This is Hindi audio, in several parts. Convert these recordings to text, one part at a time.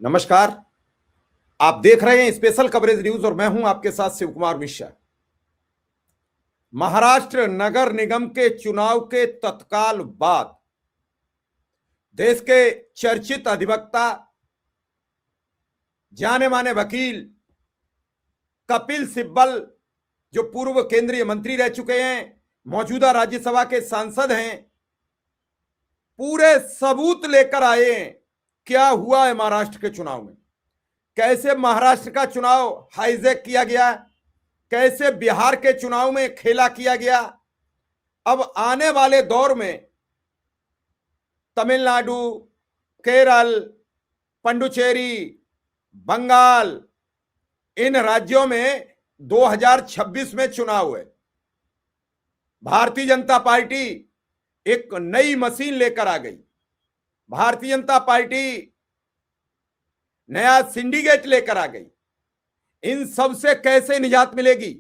नमस्कार। आप देख रहे हैं स्पेशल कवरेज न्यूज और मैं हूं आपके साथ शिव कुमार मिश्रा। महाराष्ट्र नगर निगम के चुनाव के तत्काल बाद देश के चर्चित अधिवक्ता, जाने माने वकील कपिल सिब्बल, जो पूर्व केंद्रीय मंत्री रह चुके हैं, मौजूदा राज्यसभा के सांसद हैं, पूरे सबूत लेकर आए हैं क्या हुआ है महाराष्ट्र के चुनाव में, कैसे महाराष्ट्र का चुनाव हाईजैक किया गया, कैसे बिहार के चुनाव में खेला किया गया। अब आने वाले दौर में तमिलनाडु, केरल, पुडुचेरी, बंगाल, इन राज्यों में 2026 में चुनाव है। भारतीय जनता पार्टी एक नई मशीन लेकर आ गई। भारतीय जनता पार्टी नया सिंडिकेट लेकर आ गई। इन सब से कैसे निजात मिलेगी?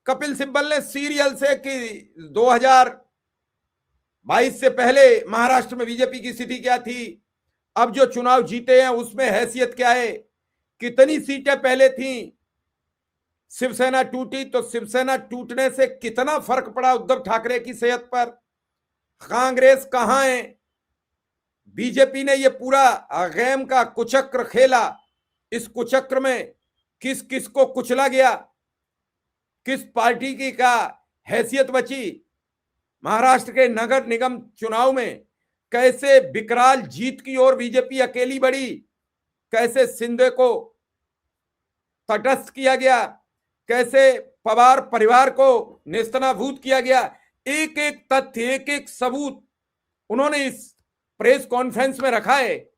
कपिल सिब्बल ने सीरियल से कि 2022 से पहले महाराष्ट्र में बीजेपी की स्थिति क्या थी, अब जो चुनाव जीते हैं उसमें हैसियत क्या है, कितनी सीटें पहले थी, शिवसेना टूटी तो शिवसेना टूटने से कितना फर्क पड़ा उद्धव ठाकरे की सेहत पर, कांग्रेस कहां है, बीजेपी ने ये पूरा गेम का कुचक्र खेला, इस कुचक्र में किस किस को कुचला गया, किस पार्टी की का हैसियत बची। महाराष्ट्र के नगर निगम चुनाव में कैसे विकराल जीत की ओर बीजेपी अकेली बढ़ी, कैसे शिंदे को तटस्थ किया गया, कैसे पवार परिवार को नेस्तनाबूद किया गया। एक एक तथ्य, एक एक सबूत उन्होंने इस प्रेस कॉन्फ्रेंस में रखा है।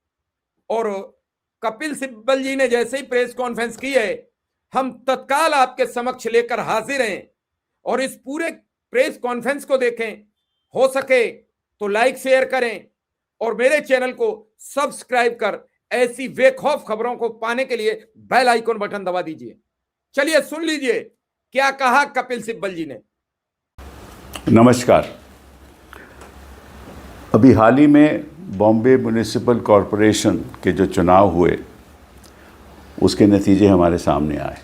और कपिल सिब्बल जी ने जैसे ही प्रेस कॉन्फ्रेंस की है, हम तत्काल आपके समक्ष लेकर हाजिर हैं और इस पूरे प्रेस कॉन्फ्रेंस को देखें। हो सके तो लाइक शेयर करें और मेरे चैनल को सब्सक्राइब कर ऐसी बेखौफ खबरों को पाने के लिए बेल आइकन बटन दबा दीजिए। चलिए सुन लीजिए क्या कहा कपिल सिब्बल जी ने। नमस्कार। अभी हाल ही में बॉम्बे म्युनिसिपल कॉरपोरेशन के जो चुनाव हुए उसके नतीजे हमारे सामने आए।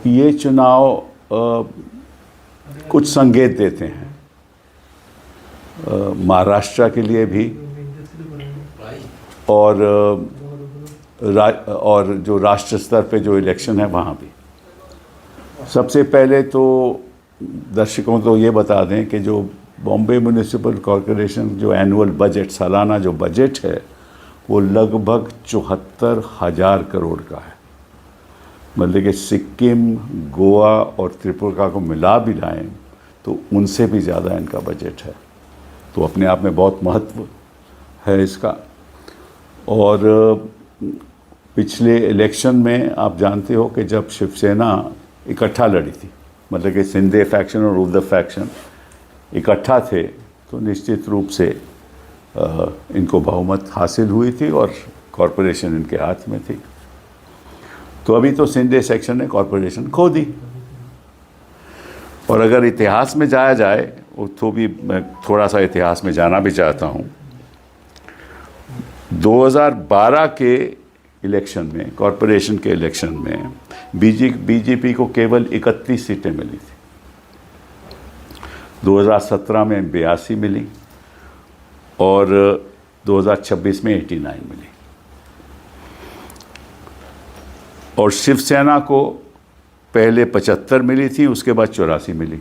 ये चुनाव कुछ संकेत देते हैं महाराष्ट्र के लिए भी और जो राष्ट्र स्तर पे जो इलेक्शन है वहाँ भी। सबसे पहले तो दर्शकों को ये बता दें कि जो बॉम्बे म्युनिसिपल कॉरपोरेशन जो एनुअल बजट, सालाना जो बजट है, वो लगभग 74,000 करोड़ का है। मतलब कि सिक्किम, गोवा और त्रिपुरा को मिला भी लाएँ तो उनसे भी ज़्यादा इनका बजट है। तो अपने आप में बहुत महत्व है इसका। और पिछले इलेक्शन में आप जानते हो कि जब शिवसेना इकट्ठा लड़ी थी, मतलब कि शिंदे फैक्शन और उद्धव फैक्शन इकट्ठा थे, तो निश्चित रूप से इनको बहुमत हासिल हुई थी और कॉरपोरेशन इनके हाथ में थी। तो अभी तो शिंदे सेक्शन ने कॉरपोरेशन खो दी। और अगर इतिहास में जाया जाए, तो भी मैं थोड़ा सा इतिहास में जाना भी चाहता हूँ। 2012 के इलेक्शन में, कॉरपोरेशन के इलेक्शन में बीजेपी को केवल 31 सीटें मिली थी। 2017 में 82 मिली और 2026 में 89 मिली। और शिवसेना को पहले 75 मिली थी, उसके बाद 84 मिली।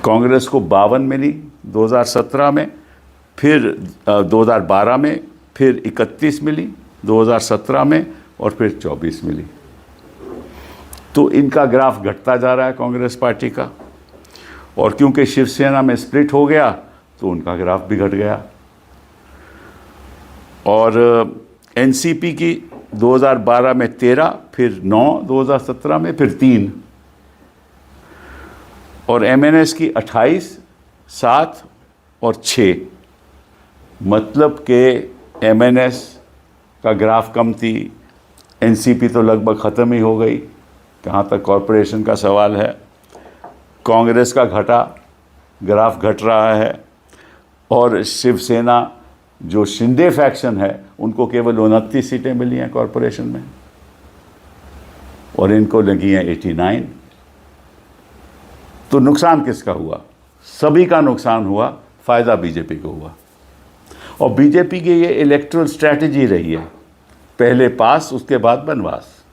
कांग्रेस को 52 मिली 2017 में, फिर 2012 में फिर 31 मिली 2017 में और फिर 24 मिली। तो इनका ग्राफ घटता जा रहा है कांग्रेस पार्टी का। और क्योंकि शिवसेना में स्प्लिट हो गया तो उनका ग्राफ भी घट गया। और एनसीपी की 2012 में 13, फिर 9 2017 में, फिर 3। और एमएनएस की 28, 7 और 6। मतलब कि एमएनएस का ग्राफ कम थी, एनसीपी तो लगभग ख़त्म ही हो गई जहाँ तक कॉरपोरेशन का सवाल है। कांग्रेस का घटा, ग्राफ घट रहा है। और शिवसेना जो शिंदे फैक्शन है उनको केवल 29 सीटें मिली हैं कॉरपोरेशन में और इनको लगी हैं 89। तो नुकसान किसका हुआ? सभी का नुकसान हुआ, फ़ायदा बीजेपी को हुआ। और बीजेपी की ये इलेक्टोरल स्ट्रैटेजी रही है, पहले पास उसके बाद बनवास।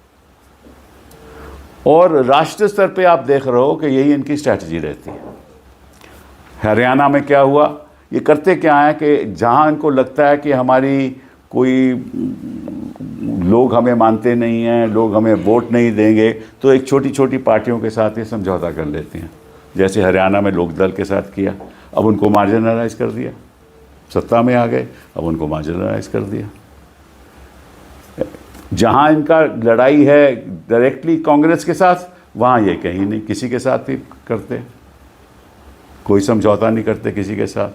और राष्ट्रीय स्तर पे आप देख रहे हो कि यही इनकी स्ट्रैटेजी रहती है। हरियाणा में क्या हुआ, ये करते क्या है कि जहां इनको लगता है कि हमारी कोई लोग हमें मानते नहीं हैं, लोग हमें वोट नहीं देंगे, तो एक छोटी छोटी पार्टियों के साथ ये समझौता कर लेते हैं। जैसे हरियाणा में लोकदल के साथ किया, अब उनको मार्जिनलाइज कर दिया, सत्ता में आ गए, अब उनको मार्जिनलाइज कर दिया। जहां इनका लड़ाई है डायरेक्टली कांग्रेस के साथ, वहां ये कहीं नहीं किसी के साथ ही करते, कोई समझौता नहीं करते किसी के साथ।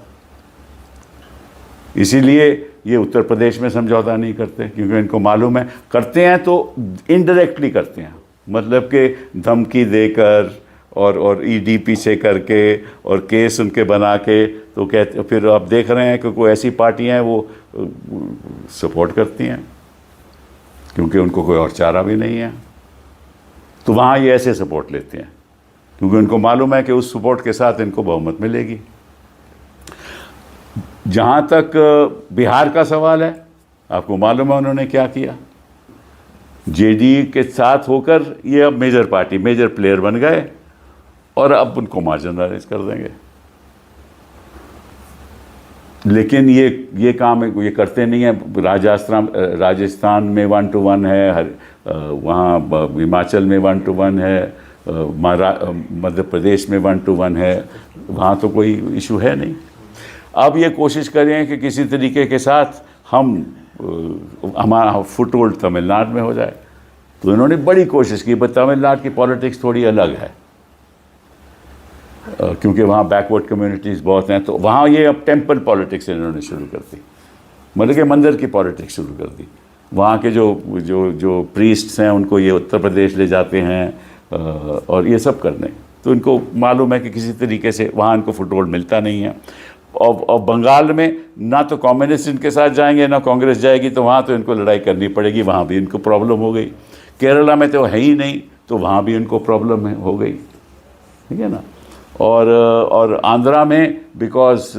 इसीलिए ये उत्तर प्रदेश में समझौता नहीं करते, क्योंकि इनको मालूम है करते हैं तो इनडायरेक्टली करते हैं, मतलब कि धमकी देकर और ईडी पीछे करके और केस उनके बना के, तो कहते फिर आप देख रहे हैं कि कोई ऐसी पार्टियां हैं वो सपोर्ट करती हैं, क्योंकि उनको कोई और चारा भी नहीं है। तो वहाँ ये ऐसे सपोर्ट लेते हैं, क्योंकि उनको मालूम है कि उस सपोर्ट के साथ इनको बहुमत मिलेगी। जहाँ तक बिहार का सवाल है, आपको मालूम है उन्होंने क्या किया। जेडीयू के साथ होकर ये अब मेजर पार्टी, मेजर प्लेयर बन गए और अब उनको मार्जिनलाइज कर देंगे। लेकिन ये काम ये करते नहीं है। राजस्थान में 1 to 1 है, वहाँ हिमाचल में 1 to 1 है, मध्य प्रदेश में 1 to 1 है, वहाँ तो कोई इशू है नहीं। अब ये कोशिश करें कि किसी तरीके के साथ हमारा फुटहोल्ड तमिलनाडु में हो जाए। तो इन्होंने बड़ी कोशिश की, पर तमिलनाडु की पॉलिटिक्स थोड़ी अलग है, क्योंकि वहाँ बैकवर्ड कम्युनिटीज़ बहुत हैं। तो वहाँ ये अब टेम्पल पॉलिटिक्स इन्होंने शुरू कर दी, मतलब कि मंदिर की पॉलिटिक्स शुरू कर दी। वहाँ के जो प्रीस्ट्स हैं उनको ये उत्तर प्रदेश ले जाते हैं और ये सब करने। तो इनको मालूम है कि किसी तरीके से वहाँ इनको फुटहोल्ड मिलता नहीं है। और बंगाल में ना तो कम्युनिस्ट इनके साथ जाएंगे ना कांग्रेस जाएगी, तो वहाँ तो इनको लड़ाई करनी पड़ेगी, वहाँ भी इनको प्रॉब्लम हो गई। केरला में तो है ही नहीं, तो वहाँ भी इनको प्रॉब्लम हो गई, ठीक है ना। और आंध्रा में बिकॉज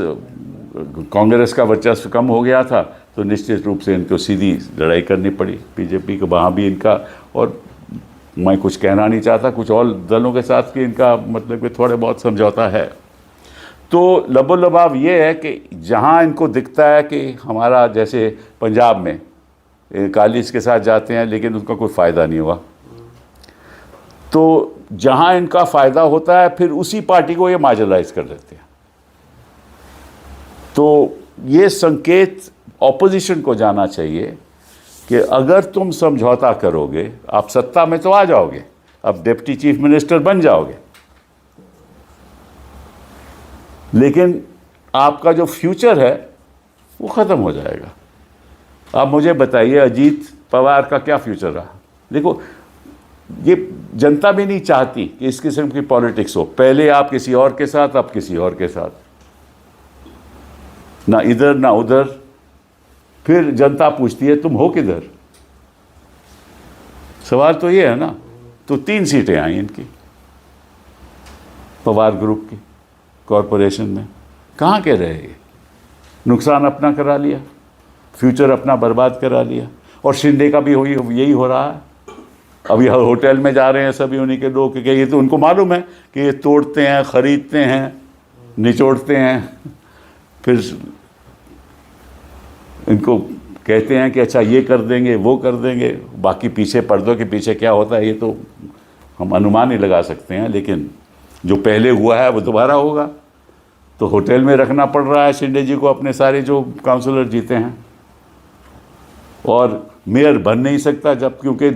कांग्रेस का वर्चस्व कम हो गया था, तो निश्चित रूप से इनको सीधी लड़ाई करनी पड़ी बीजेपी को, वहाँ भी इनका। और मैं कुछ कहना नहीं चाहता कुछ और दलों के साथ कि इनका मतलब कि थोड़े बहुत समझौता है। तो लबो-लबाब ये है कि जहाँ इनको दिखता है कि हमारा, जैसे पंजाब में अकालीस के साथ जाते हैं लेकिन उनका कोई फ़ायदा नहीं हुआ, तो जहाँ इनका फ़ायदा होता है फिर उसी पार्टी को ये मार्जिनलाइज कर देते हैं। तो ये संकेत ऑपोजिशन को जाना चाहिए कि अगर तुम समझौता करोगे, आप सत्ता में तो आ जाओगे, अब डिप्टी चीफ मिनिस्टर बन जाओगे, लेकिन आपका जो फ्यूचर है वो ख़त्म हो जाएगा। आप मुझे बताइए अजीत पवार का क्या फ्यूचर रहा? देखो, ये जनता भी नहीं चाहती कि इस किस्म की पॉलिटिक्स हो। पहले आप किसी और के साथ, अब किसी और के साथ, ना इधर ना उधर। फिर जनता पूछती है तुम हो किधर? सवाल तो ये है ना। तो 3 सीटें आई इनकी पवार ग्रुप की कॉरपोरेशन में। कहाँ के रहे ये? नुकसान अपना करा लिया, फ्यूचर अपना बर्बाद करा लिया। और शिंदे का भी यही हो रहा है। अभी होटल में जा रहे हैं सभी उन्हीं के लोग, क्योंकि ये तो उनको मालूम है कि ये तोड़ते हैं, ख़रीदते हैं, निचोड़ते हैं, फिर इनको कहते हैं कि अच्छा ये कर देंगे वो कर देंगे। बाकी पीछे पर्दों के पीछे क्या होता है ये तो हम अनुमान ही लगा सकते हैं, लेकिन जो पहले हुआ है वो दोबारा होगा। तो होटल में रखना पड़ रहा है शिंदे जी को अपने सारे जो काउंसलर जीते हैं, और मेयर बन नहीं सकता जब, क्योंकि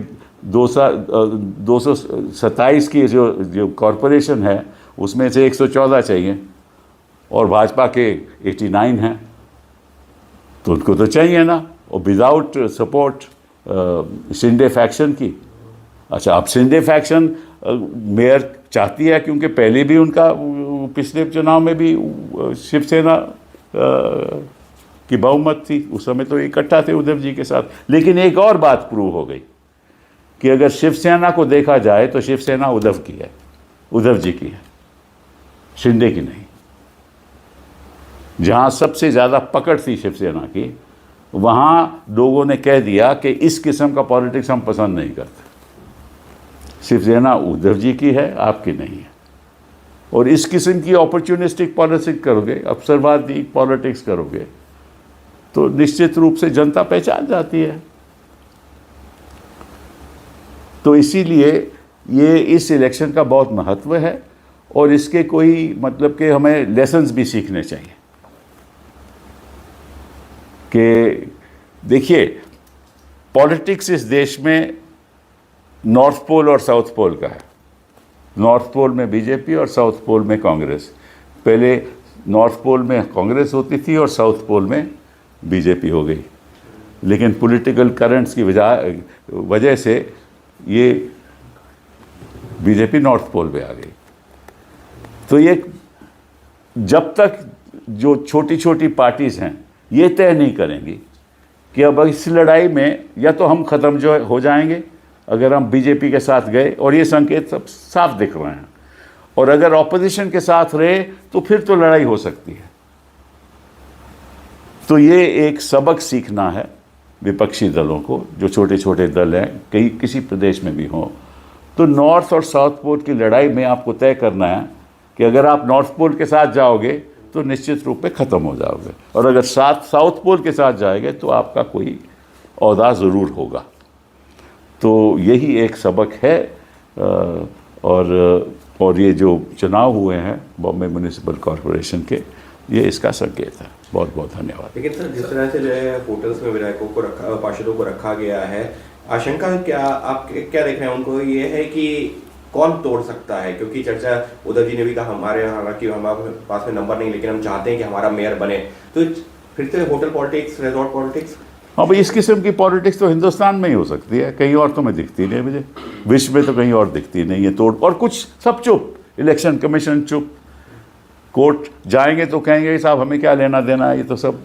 227 की जो कॉरपोरेशन है उसमें से 114 चाहिए और भाजपा के 89 हैं, तो उनको तो चाहिए ना। और विदाउट सपोर्ट शिंदे फैक्शन की। अच्छा, अब शिंदे फैक्शन मेयर चाहती है, क्योंकि पहले भी उनका पिछले चुनाव में भी शिवसेना की बहुमत थी, उस समय तो इकट्ठा थे उद्धव जी के साथ। लेकिन एक और बात प्रूव हो गई कि अगर शिवसेना को देखा जाए तो शिवसेना उद्धव की है, उद्धव जी की है, शिंदे की नहीं। जहां सबसे ज़्यादा पकड़ थी शिवसेना की, वहां लोगों ने कह दिया कि इस किस्म का पॉलिटिक्स हम पसंद नहीं करते, शिवसेना उद्धव जी की है, आपकी नहीं है। और इस किस्म की अपॉर्चुनिस्टिक पॉलिटिक्स करोगे, अवसरवादी पॉलिटिक्स करोगे, तो निश्चित रूप से जनता पहचान जाती है। तो इसीलिए ये इस इलेक्शन का बहुत महत्व है और इसके कोई मतलब कि हमें लेसन्स भी सीखने चाहिए कि देखिए, पॉलिटिक्स इस देश में नॉर्थ पोल और साउथ पोल का है। नॉर्थ पोल में बीजेपी और साउथ पोल में कांग्रेस। पहले नॉर्थ पोल में कांग्रेस होती थी और साउथ पोल में बीजेपी हो गई, लेकिन पॉलिटिकल करंट्स की वजह से ये बीजेपी नॉर्थ पोल पे आ गई। तो ये जब तक जो छोटी छोटी पार्टीज हैं ये तय नहीं करेंगी कि अब इस लड़ाई में या तो हम ख़त्म जो हो जाएंगे अगर हम बीजेपी के साथ गए, और ये संकेत सब साफ दिख रहे हैं, और अगर ऑपोजिशन के साथ रहे तो फिर तो लड़ाई हो सकती है। तो ये एक सबक सीखना है विपक्षी दलों को, जो छोटे छोटे दल हैं, कहीं किसी प्रदेश में भी हों। तो नॉर्थ और साउथ पोल की लड़ाई में आपको तय करना है कि अगर आप नॉर्थ पोल के साथ जाओगे तो निश्चित रूप में ख़त्म हो जाओगे, और अगर साउथ पोल के साथ जाएंगे तो आपका कोई ओहदा ज़रूर होगा। तो यही एक सबक है। और ये जो चुनाव हुए हैं बॉम्बे म्यूनिसिपल कॉरपोरेशन के, ये इसका संकेत है। बहुत बहुत धन्यवाद। लेकिन सर, जिस तरह से जो है होटल्स में विधायकों को रखा, पार्षदों को रखा गया है, आशंका क्या, आप क्या देख रहे हैं उनको, ये है कि कौन तोड़ सकता है? क्योंकि चर्चा उद्धव जी ने भी कहा हमारे, हालांकि हमारे पास में नंबर नहीं, लेकिन हम चाहते हैं कि हमारा मेयर बने। तो फिर से होटल पॉलिटिक्स, रिजॉर्ट पॉलिटिक्स। हाँ भाई, इस किस्म की पॉलिटिक्स तो हिंदुस्तान में ही हो सकती है, कहीं और तो मैं दिखती नहीं मुझे, विश्व में तो कहीं और दिखती नहीं है तोड़। और कुछ सब चुप, इलेक्शन कमीशन चुप, कोर्ट जाएंगे तो कहेंगे साहब हमें क्या लेना देना है, ये तो सब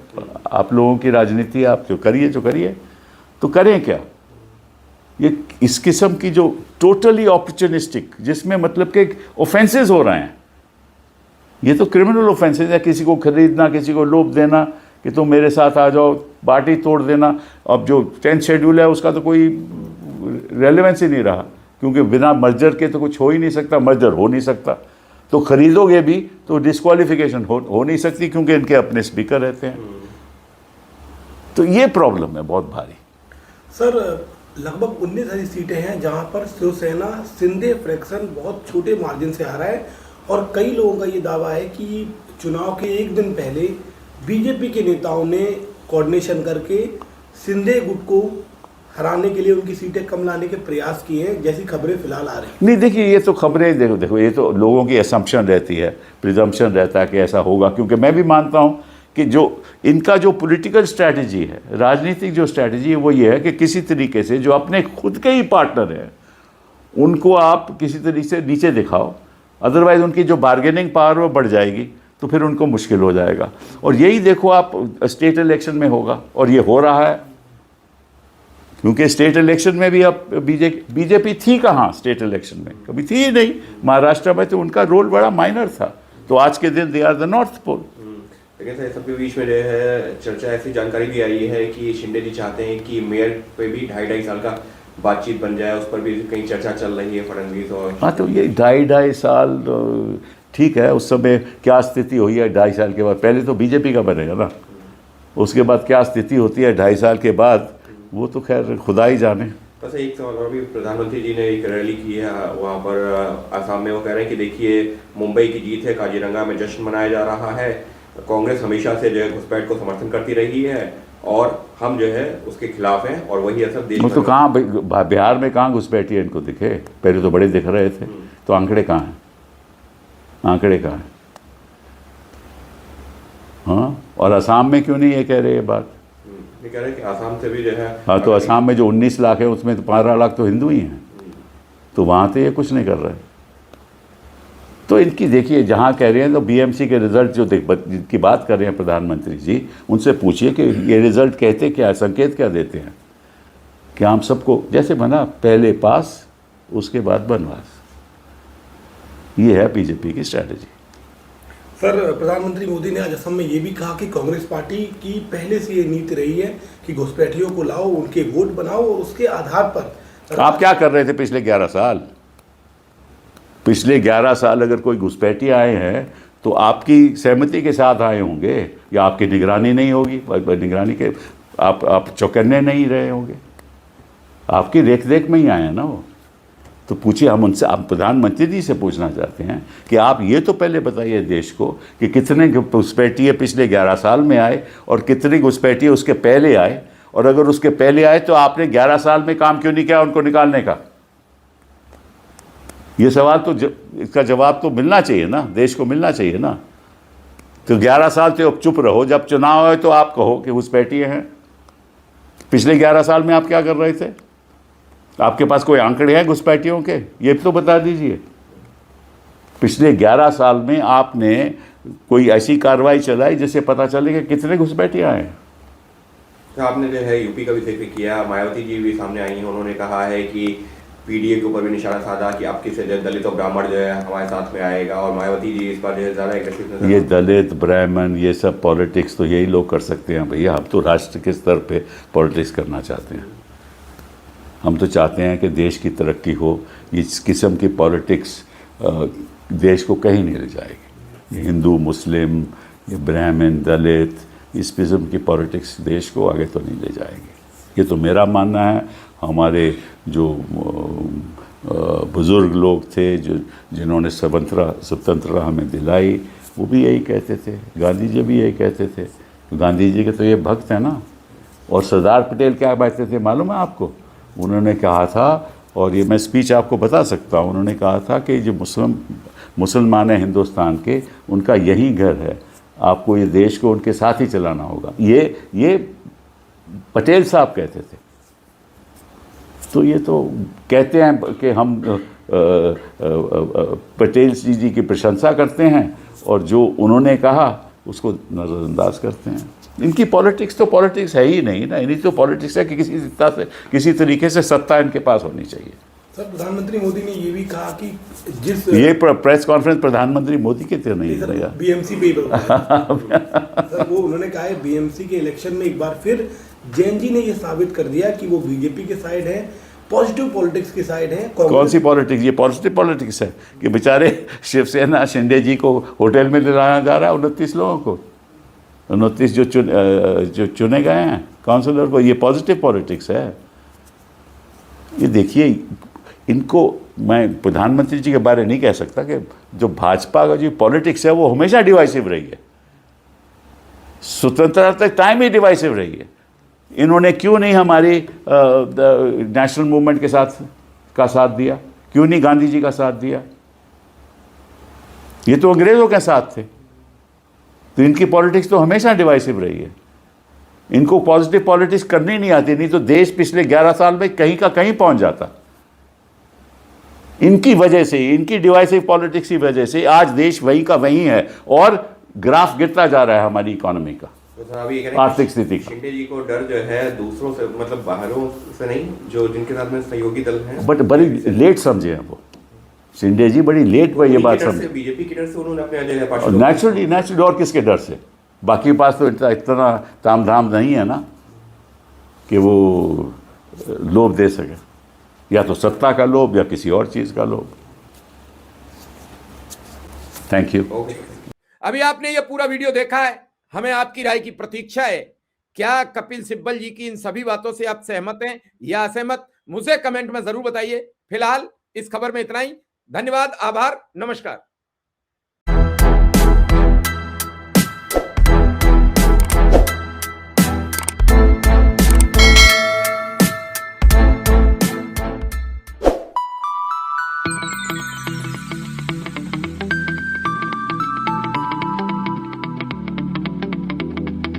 आप लोगों की राजनीति, आप जो करिए। तो करें क्या? ये इस किस्म की जो टोटली अपॉर्चुनिस्टिक, जिसमें मतलब के ऑफेंसेस हो रहे हैं, ये तो क्रिमिनल ऑफेंसेस है। किसी को खरीदना, किसी को लोभ देना कि तुम मेरे साथ आ जाओ, पार्टी तोड़ देना। अब जो 10th शेड्यूल है उसका तो कोई रेलेवेंस ही नहीं रहा, क्योंकि बिना मर्जर के तो कुछ हो ही नहीं सकता, मर्जर हो नहीं सकता। तो खरीदोगे भी तो डिस्क्वालिफिकेशन हो नहीं सकती, क्योंकि इनके अपने स्पीकर रहते हैं। तो ये प्रॉब्लम है बहुत भारी। सर, लगभग 19 ऐसी सीटें हैं जहां पर शिवसेना शिंदे फ्रैक्शन बहुत छोटे मार्जिन से आ रहा है, और कई लोगों का ये दावा है कि चुनाव के एक दिन पहले बीजेपी के नेताओं ने कोऑर्डिनेशन करके शिंदे गुट को हराने के लिए उनकी सीटें कम लाने के प्रयास किए हैं, जैसी खबरें फिलहाल आ रही हैं। नहीं देखिए, ये तो खबरें देखो ये तो लोगों की असम्पशन रहती है, प्रिजम्पशन रहता है कि ऐसा होगा। क्योंकि मैं भी मानता हूँ कि जो इनका जो पॉलिटिकल स्ट्रैटेजी है, राजनीतिक जो स्ट्रैटेजी है, वो ये है कि किसी तरीके से जो अपने खुद के ही पार्टनर हैं उनको आप किसी तरीके से नीचे दिखाओ, अदरवाइज उनकी जो बार्गेनिंग पावर वो बढ़ जाएगी, तो फिर उनको मुश्किल हो जाएगा। और यही देखो आप स्टेट इलेक्शन में होगा, और ये हो रहा है। क्योंकि स्टेट इलेक्शन में भी अब बीजेपी थी कहाँ, स्टेट इलेक्शन में कभी थी ही नहीं। महाराष्ट्र में तो उनका रोल बड़ा माइनर था। तो आज के दिन they are the north pole. लेकिन सर, सबके बीच में जो है चर्चा, ऐसी जानकारी भी आई है कि शिंदे जी चाहते हैं कि मेयर पे भी 2.5 साल का बातचीत बन जाए, उस पर भी कहीं चर्चा चल रही है फडणवीस और। हाँ, तो ये 2.5 साल ठीक है। उस समय क्या स्थिति हुई है 2.5 साल के बाद? पहले तो बीजेपी का बनेगा ना, उसके बाद क्या स्थिति होती है 2.5 साल के बाद, वो तो खैर खुदा ही जाने। बस एक सवाल और भी, प्रधानमंत्री जी ने एक रैली की है वहाँ पर आसाम में। वो कह रहे हैं कि देखिए मुंबई की जीत है, काजीरंगा में जश्न मनाया जा रहा है, कांग्रेस हमेशा से जो है घुसपैठ को समर्थन करती रही है और हम जो है उसके खिलाफ हैं, और वही असर देश में। तो कहाँ बिहार में कहाँ घुसपैठी है इनको दिखे? पहले तो बड़े दिख रहे थे। तो आंकड़े कहाँ हैं? आंकड़े कहाँ हैं? हाँ, और असम में क्यों नहीं ये कह रहे ये बात? ये कह रहे हैं कि आसाम से भी जो है। हाँ, तो असम में जो 19 लाख है उसमें तो 15 लाख तो हिंदू ही हैं, तो वहाँ तो ये कुछ नहीं कर रहे। तो इनकी देखिए, जहाँ कह रहे हैं तो बीएमसी के रिजल्ट जो जिनकी बात कर रहे हैं प्रधानमंत्री जी, उनसे पूछिए कि ये रिजल्ट कहते क्या है, संकेत क्या देते हैं कि हम सबको जैसे बना पहले पास उसके बाद बनवास। ये है बीजेपी की स्ट्रैटेजी। सर, प्रधानमंत्री मोदी ने आज असम में ये भी कहा कि कांग्रेस पार्टी की पहले से ये नीति रही है कि घुसपैठियों को लाओ, उनके वोट बनाओ और उसके आधार पर। आप क्या कर रहे थे पिछले 11 साल? पिछले 11 साल अगर कोई घुसपैठी आए हैं तो आपकी सहमति के साथ आए होंगे या आपकी निगरानी नहीं होगी, निगरानी के आप चौकन्ने नहीं रहे होंगे, आपकी रेख देख में ही आए हैं ना वो। तो पूछिए, हम उनसे, आप प्रधानमंत्री जी से पूछना चाहते हैं कि आप ये तो पहले बताइए देश को कि कितने घुसपैठिए पिछले 11 साल में आए और कितने घुसपैठिए उसके पहले आए, और अगर उसके पहले आए तो आपने 11 साल में काम क्यों नहीं किया उनको निकालने का? ये सवाल तो इसका जवाब तो मिलना चाहिए ना, देश को मिलना चाहिए ना। तो 11 साल तो चुप रहो, जब चुनाव है तो आप कहो कि घुसपैठिए हैं। पिछले 11 साल में आप क्या कर रहे थे? आपके पास कोई आंकड़े हैं घुसपैठियों के? ये तो बता दीजिए। पिछले 11 साल में आपने कोई ऐसी कार्रवाई चलाई जिससे पता चले कि कितने घुसपैठिए आए हैं? तो आपने जो है यूपी का भी जिक्र किया, मायावती जी भी सामने आई हैं, उन्होंने कहा है कि पीडीए के ऊपर भी निशाना साधा कि आपके से दलित और ब्राह्मण जो है हमारे साथ में आएगा, और मायावती जी इस बार जो है ज़्यादा एग्रेसिव नजर। ये दलित ब्राह्मण ये सब पॉलिटिक्स तो यही लोग कर सकते हैं भैया। हम तो राष्ट्र के स्तर पे पॉलिटिक्स करना चाहते हैं। हम तो चाहते हैं कि देश की तरक्की हो। इस किस्म की पॉलिटिक्स देश को कहीं नहीं ले जाएगी। ये हिंदू मुस्लिम, ये ब्राह्मण दलित, इस किस्म की पॉलिटिक्स देश को आगे तो नहीं ले जाएगी। ये तो मेरा मानना है। हमारे जो बुज़ुर्ग लोग थे जिन्होंने स्वतंत्रता हमें दिलाई, वो भी यही कहते थे। गांधी जी भी यही कहते थे। गांधी जी के तो ये भक्त हैं ना। और सरदार पटेल क्या कहते थे मालूम है आपको? उन्होंने कहा था, और ये मैं स्पीच आपको बता सकता हूँ, उन्होंने कहा था कि जो मुसलमान हैं हिंदुस्तान के, उनका यही घर है, आपको ये देश को उनके साथ ही चलाना होगा। ये पटेल साहब कहते थे। तो ये तो कहते हैं कि हम पटेल जी की प्रशंसा करते हैं और जो उन्होंने कहा उसको नज़रअंदाज करते हैं। इनकी पॉलिटिक्स तो पॉलिटिक्स है ही नहीं ना। इनकी तो पॉलिटिक्स है कि किसी तरीके से सत्ता इनके पास होनी चाहिए। सर, प्रधानमंत्री मोदी ने ये भी कहा कि जिस ये प्रेस कॉन्फ्रेंस प्रधानमंत्री मोदी के तो नहीं है यार, बीएमसी पे सर, वो उन्होंने कहा है बीएमसी के इलेक्शन में एक बार फिर जैन जी ने ये साबित कर दिया कि वो बीजेपी के साइड है, पॉजिटिव पॉलिटिक्स की साइड है। कौन सी पॉलिटिक्स? ये पॉजिटिव पॉलिटिक्स है कि बेचारे शिवसेना शिंदे जी को होटल में दिलाया जा रहा है 29 लोगों को, 29 जो चुने गए हैं काउंसलर को। ये पॉजिटिव पॉलिटिक्स है। ये देखिए, इनको मैं प्रधानमंत्री जी के बारे नहीं कह सकता कि जो भाजपा का जो पॉलिटिक्स है वो हमेशा डिवाइसिव रही है। स्वतंत्रता तक टाइम ही डिवाइसिव रही है। इन्होंने क्यों नहीं हमारी नेशनल मूवमेंट के साथ दिया? क्यों नहीं गांधी जी का साथ दिया? ये तो अंग्रेज़ों के साथ थे। तो इनकी पॉलिटिक्स तो हमेशा डिवाइसिव रही है। इनको पॉजिटिव पॉलिटिक्स करनी नहीं आती, नहीं तो देश पिछले 11 साल में कहीं का कहीं पहुंच जाता। इनकी वजह से, इनकी डिवाइसिव पॉलिटिक्स की वजह से आज देश वहीं का वहीं है और ग्राफ गिरता जा रहा है हमारी इकोनॉमी का, आर्थिक स्थिति का। शिंदे जी को डर जो है दूसरों से, मतलब बाहरों से नहीं, जो जिनके साथ में सहयोगी दल हैं, बट बड़ी लेट समझे हैं वो। शिंदे जी बड़ी लेट में ये बात समझे। बीजेपी के डर से उन्होंने अपने जगह नेचुरली और किसके डर से? बाकी पास तो इतना ताम धाम नहीं है ना कि वो लोभ दे सके, या तो सत्ता का लोभ या किसी और चीज का लोभ। Thank you. अभी आपने ये पूरा वीडियो देखा है। हमें आपकी राय की प्रतीक्षा है। क्या कपिल सिब्बल जी की इन सभी बातों से आप सहमत हैं या असहमत? मुझे कमेंट में जरूर बताइए। फिलहाल इस खबर में इतना ही। धन्यवाद, आभार, नमस्कार।